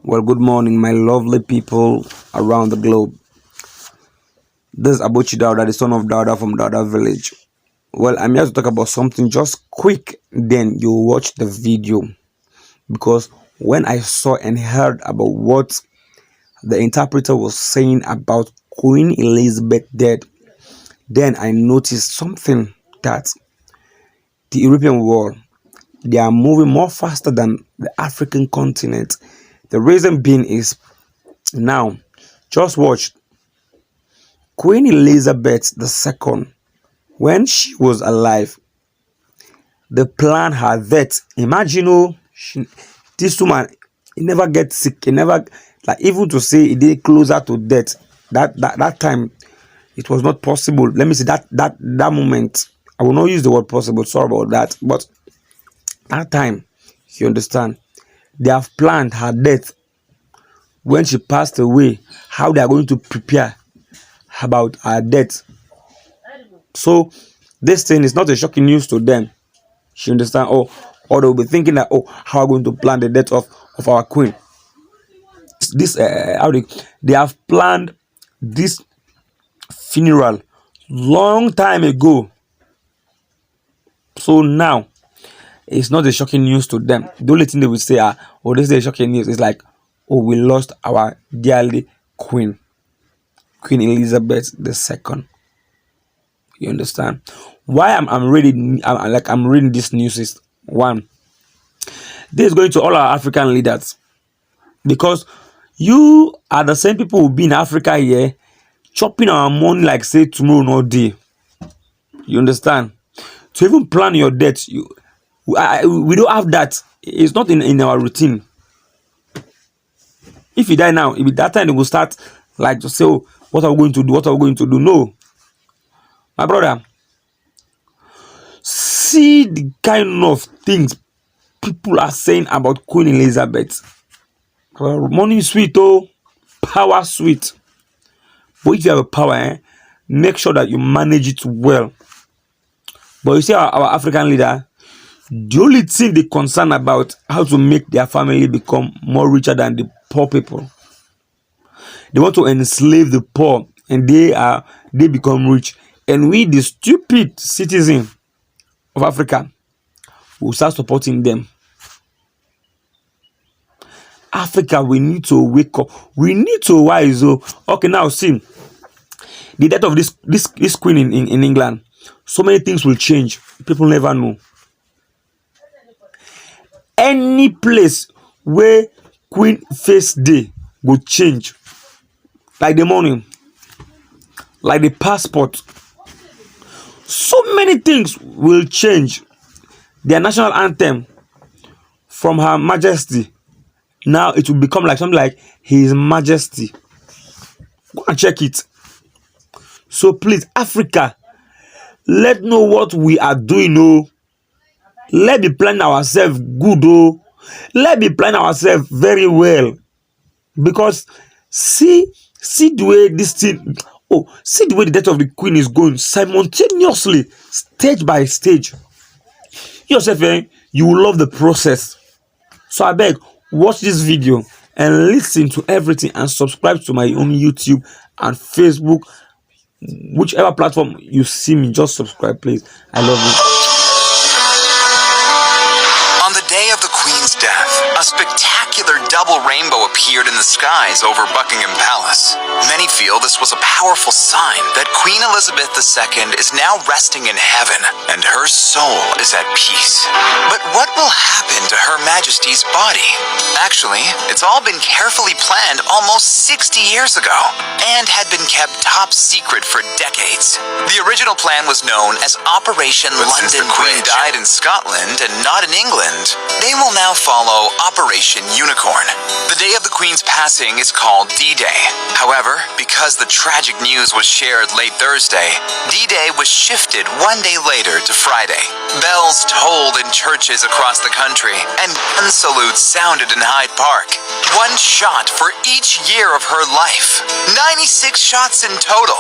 Well, good morning, my lovely people around the globe. This is Abuchi Dauda, the son of Dauda from Dauda village. Well, I'm here to talk about something just quick, then you watch the video. Because when I saw and heard about what the interpreter was saying about Queen Elizabeth dead, then I noticed something that the European world, they are moving more faster than the African continent. The reason being is now, just watch Queen Elizabeth II, when she was alive, the plan her death. Imagine, this woman, he never gets sick. He never, like, even to say he did closer to death. That time, it was not possible. Let me say that moment. I will not use the word possible. Sorry about that. But that time, you understand, they have planned her death when she passed away. How they are going to prepare about her death. So this thing is not a shocking news to them. You understand? Or they'll be thinking that, how are we going to plan the death of our queen? This how they have planned this funeral long time ago. So now it's not a shocking news to them. The only thing they will say this is a shocking news. It's like, we lost our dearly queen, Queen Elizabeth II. You understand? Why I'm reading this news is, one, this is going to all our African leaders, because you are the same people who be in Africa here chopping our money like say tomorrow no day. You understand? To even plan your debt, we don't have that. It's not in our routine. If you die now, if that time they will start like to say, what are we going to do? What are we going to do? No, my brother. See the kind of things people are saying about Queen Elizabeth. Money sweet, power sweet. But if you have a power, make sure that you manage it well. But you see, our African leader, the only thing they concern about how to make their family become more richer than the poor people. They want to enslave the poor, and they become rich. And we, the stupid citizen of Africa, will start supporting them. Africa, we need to wake up. We need to wise. Okay, now see the death of this queen in England. So many things will change. People never know. Any place where Queen face day will change, like the morning, like the passport. So many things will change. Their national anthem from Her Majesty, now it will become like something like His Majesty. Go and check it. So please, Africa, let's know what we are doing. Let's be planning ourselves good. Let's be planning ourselves very well. Because see the way this thing, see the way the death of the queen is going simultaneously, stage by stage. Yourself, you will love the process. So I beg, watch this video and listen to everything, and subscribe to my own YouTube and Facebook. Whichever platform you see me, just subscribe, please. I love you. On the day of the Queen's death, a spectacular double rainbow appeared in the skies over Buckingham Palace. Many feel this was a powerful sign that Queen Elizabeth II is now resting in heaven and her soul is at peace. But what will happen to Her Majesty's body? Actually, it's all been carefully planned almost 60 years ago and had been kept top secret for decades. The original plan was known as Operation London Bridge. Queen died in Scotland and not in England, they will now follow Operation Unicorn. The day of the Queen's passing is called D-Day. However, because the tragic news was shared late Thursday, D-Day was shifted one day later to Friday. Bells tolled in churches across the country, and gun salutes sounded in Hyde Park. One shot for each year of her life. 96 shots in total.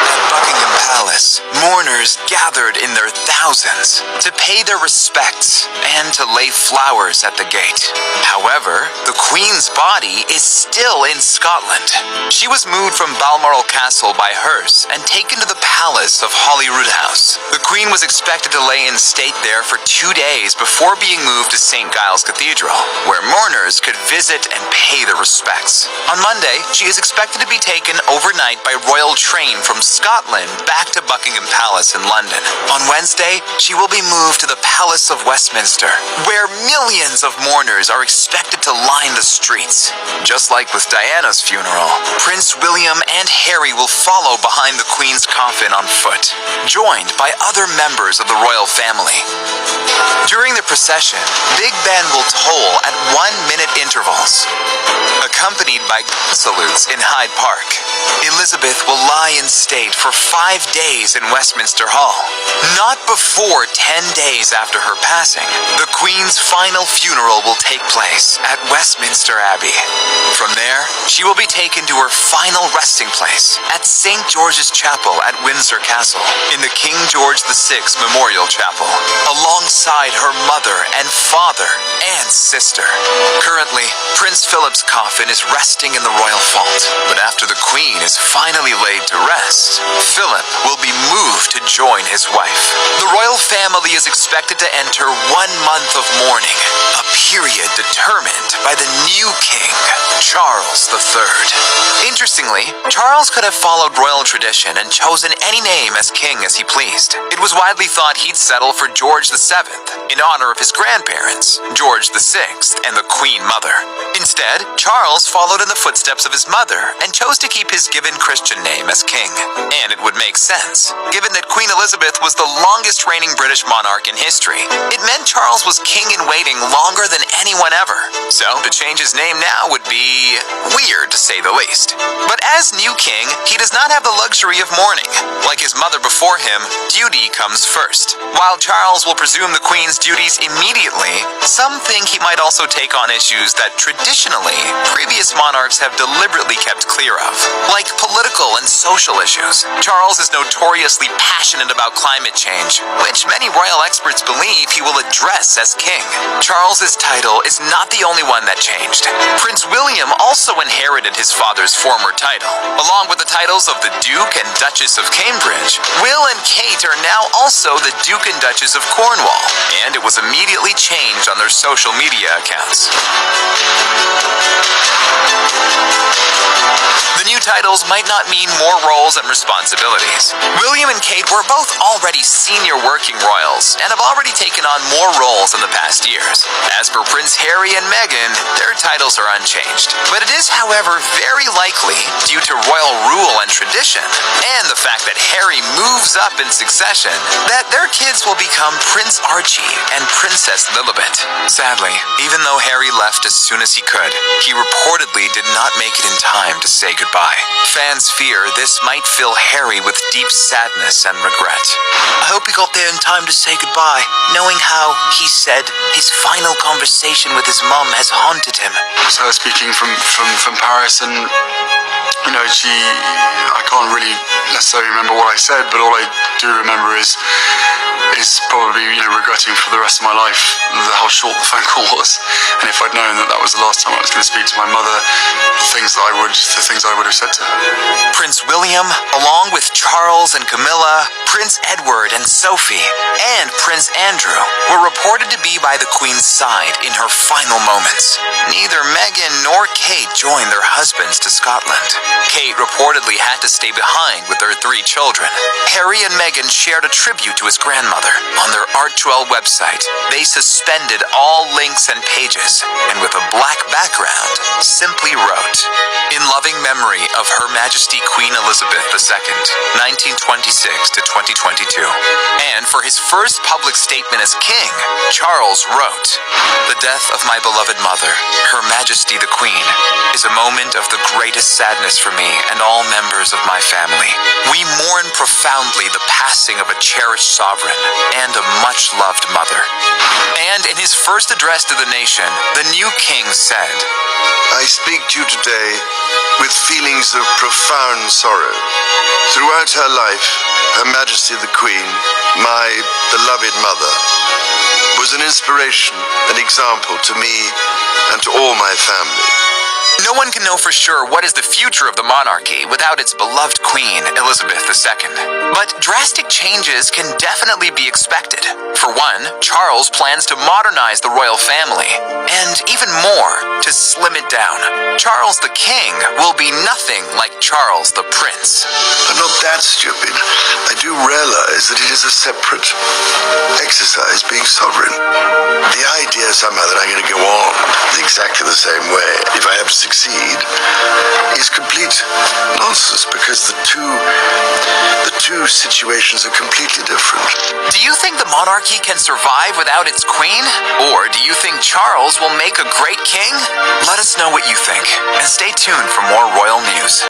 At Buckingham Palace, mourners gathered in their thousands to pay their respects and to lay flowers at the gate. However, the Queen's body is still in Scotland. She was moved from Balmoral Castle by hearse and taken to the palace of Holyrood House. The Queen was expected to lay in state there for 2 days before being moved to St. Giles Cathedral, where mourners could visit and pay their respects. On Monday, she is expected to be taken overnight by royal train from Scotland back to Buckingham Palace in London. On Wednesday, she will be moved to the Palace of Westminster, where millions of mourners are expected to line the streets. Just like with Diana's funeral, Prince William and Harry will follow behind the Queen's coffin on foot, joined by other members of the royal family. During the procession, Big Ben will toll at 1-minute intervals, accompanied by salutes in Hyde Park. Elizabeth will lie in state for 5 days in Westminster Hall. Not before 10 days after her passing, the Queen's final funeral will take place at Westminster Abbey. From there, she will be taken to her final resting place at St. George's Chapel at Windsor Castle, in the King George VI Memorial Chapel, alongside her mother and father and sister. Currently, Prince Philip's coffin is resting in the royal vault, but after the Queen is finally laid to rest, Philip will be moved to join his wife. The royal family is expected to enter 1 month of mourning, a period determined by the new king, Charles III. Interestingly, Charles could have followed royal tradition and chosen any name as king as he pleased. It was widely thought he'd settle for George VII, in honor of his grandparents, George VI and the Queen Mother. Instead, Charles followed in the footsteps of his mother and chose to keep his given Christian name as king. And it would make sense, given that Queen Elizabeth was the longest reigning British monarch in history. It meant Charles was king in waiting longer than anyone ever. So, to change his name now would be weird, to say the least. But as new king, he does not have the luxury of mourning. Like his mother before him, duty comes first. While Charles will presume the Queen's duties immediately, some think he might also take on issues that traditionally previous monarchs have deliberately kept clear of, like political and social issues. Charles is notoriously passionate about climate change, which many royal experts believe he will address as king. Charles's title is not the only one that changed. Prince William also inherited his father's former title. Along with the titles of the Duke and Duchess of Cambridge, Will and Kate are now also the Duke and Duchess of Cornwall, and it was immediately changed on their social media accounts. The new titles might not mean more roles and responsibilities. William and Kate were both already senior working royals and have already taken on more roles in the past years. As for Prince Harry and Meghan, their titles are unchanged. But it is, however, very likely, due to royal rule and tradition, and the fact that Harry moves up in succession, that their kids will become Prince Archie and Princess Lilibet. Sadly, even though Harry left as soon as he could, he reportedly did not make it in time to say goodbye. Fans fear this might fill Harry with deep sadness and regret. I hope he got there in time to say goodbye, knowing how, he said, his final conversation with his mum has haunted him. So speaking from Paris, and I can't really necessarily remember what I said, but all I do remember is probably regretting for the rest of my life how short the phone call was, and if I'd known that was the last time I was going to speak to my mother, the things I would have said to her. Prince William, along with Charles and Camilla, Prince Edward and Sophie, and Prince Andrew, were reported to be by the Queen's side in her final moments. Neither Meghan nor Kate joined their husbands to Scotland. Kate reportedly had to stay behind with their 3 children. Harry and Meghan shared a tribute to his grandmother. On their Art12 website, they suspended all links and pages, and with a black background, simply wrote, "In loving memory of Her Majesty Queen Elizabeth II, 1926 to 2022. And for his first public statement as king, Charles wrote, "The death of my beloved mother, Her Majesty see the Queen is a moment of the greatest sadness for me and all members of my family. We mourn profoundly the passing of a cherished sovereign and a much-loved mother. And in his first address to the nation, the new king said, I speak to you today with feelings of profound sorrow. Throughout her life, Her Majesty the Queen, my beloved mother, was an inspiration, an example to me and to all my family. No one can know for sure what is the future of the monarchy without its beloved Queen, Elizabeth II. But drastic changes can definitely be expected. For one, Charles plans to modernize the royal family, and even more, to slim it down. Charles the King will be nothing like Charles the Prince. I'm not that stupid. I do realize that it is a separate exercise being sovereign. The idea somehow that I'm going to go on exactly the same way, if I have to succeed, is complete nonsense, because the two situations are completely different. Do you think the monarchy can survive without its queen? Or do you think Charles will make a great king? Let us know what you think, and stay tuned for more royal news.